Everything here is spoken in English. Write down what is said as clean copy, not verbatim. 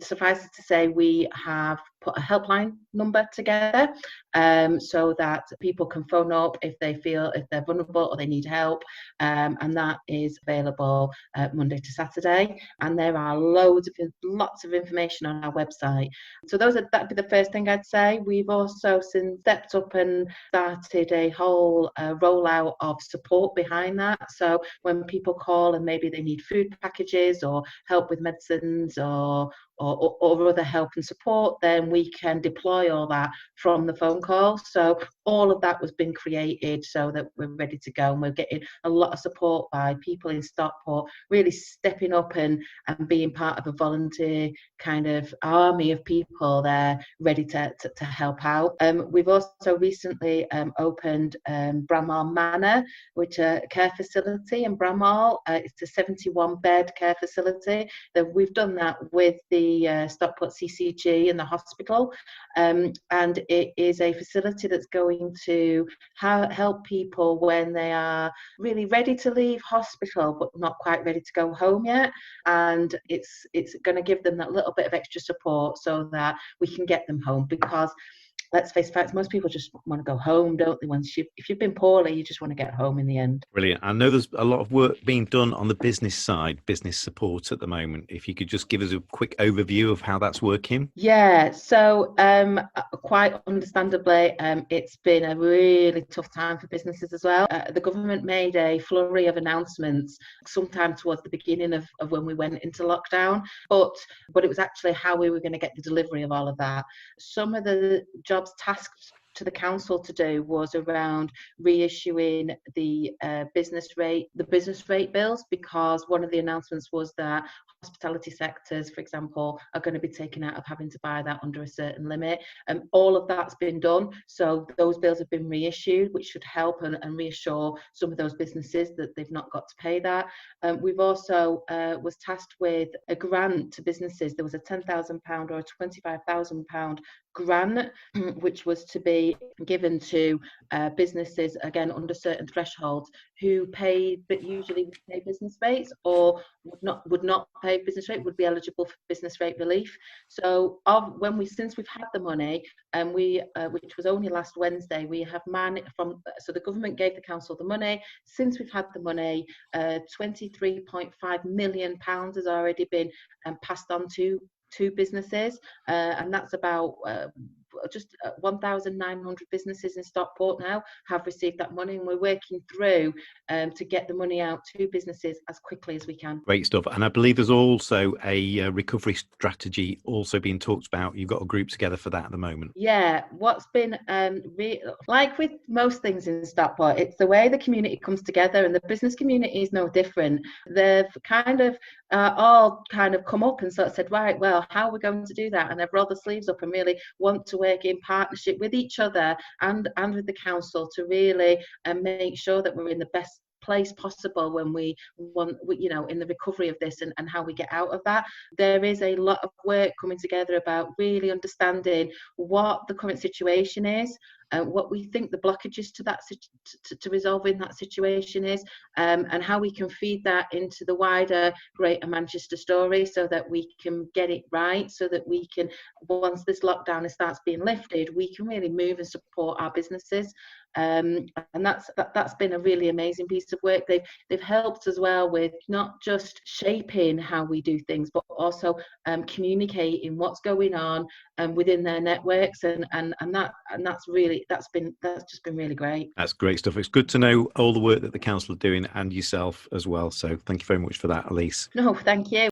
Suffice it to say, we have put a helpline number together so that people can phone up if they're vulnerable or they need help, and that is available Monday to Saturday. And there are lots of information on our website. So that'd be the first thing I'd say. We've also since stepped up and started a whole rollout of support behind that. So when people call and maybe they need food packages or help with medicines or other help and support, then we can deploy all that from the phone call. So all of that was been created so that we're ready to go, and we're getting a lot of support by people in Stockport really stepping up and being part of a volunteer kind of army of people there ready to help out. We've also recently opened Bramall Manor, which is a care facility in Bramall. It's a 71-bed care facility. We've done that with the Stockport CCG and the hospital, and it is a facility that's going to help people when they are really ready to leave hospital but not quite ready to go home yet, and it's going to give them that little bit of extra support so that we can get them home, because let's face facts, most people just want to go home, don't they? If you've been poorly, you just want to get home in the end. Brilliant. I know there's a lot of work being done on the business side, business support at the moment. If you could just give us a quick overview of how that's working. Yeah, so quite understandably, it's been a really tough time for businesses as well. The government made a flurry of announcements sometime towards the beginning of when we went into lockdown, but it was actually how we were going to get the delivery of all of that. Some of the jobs tasked to the council to do was around reissuing the business rate bills, because one of the announcements was that hospitality sectors, for example, are going to be taken out of having to buy that under a certain limit. All of that's been done, so those bills have been reissued, which should help and reassure some of those businesses that they've not got to pay that. We've also was tasked with a grant to businesses. There was a £10,000 or a £25,000 grant, which was to be given to businesses, again under certain thresholds, who paid but usually would pay business rates or would not pay business rate, would be eligible for business rate relief. So since we've had the money, and which was only last Wednesday, we have so the government gave the council the money. Since we've had the money, £23.5 million has already been passed on to businesses, and that's about just 1,900 businesses in Stockport now have received that money, and we're working through to get the money out to businesses as quickly as we can. Great stuff. And I believe there's also a recovery strategy also being talked about. You've got a group together for that at the moment. Yeah, what's been like with most things in Stockport, it's the way the community comes together, and the business community is no different. They've kind of all kind of come up and sort of said, right, well, how are we going to do that? And they've rolled their sleeves up and really want to work in partnership with each other and with the council to really make sure that we're in the best place possible when we want, in the recovery of this and how we get out of that. There is a lot of work coming together about really understanding what the current situation is, what we think the blockages to that to resolving that situation is, and how we can feed that into the wider Greater Manchester story so that we can get it right, so that we can, once this lockdown starts being lifted, we can really move and support our businesses. And that's been a really amazing piece of work. They've helped as well with not just shaping how we do things, but also communicating what's going on within their networks, and that's just been really great. That's great stuff. It's good to know all the work that the council are doing and yourself as well. So thank you very much for that, Elise. No, thank you.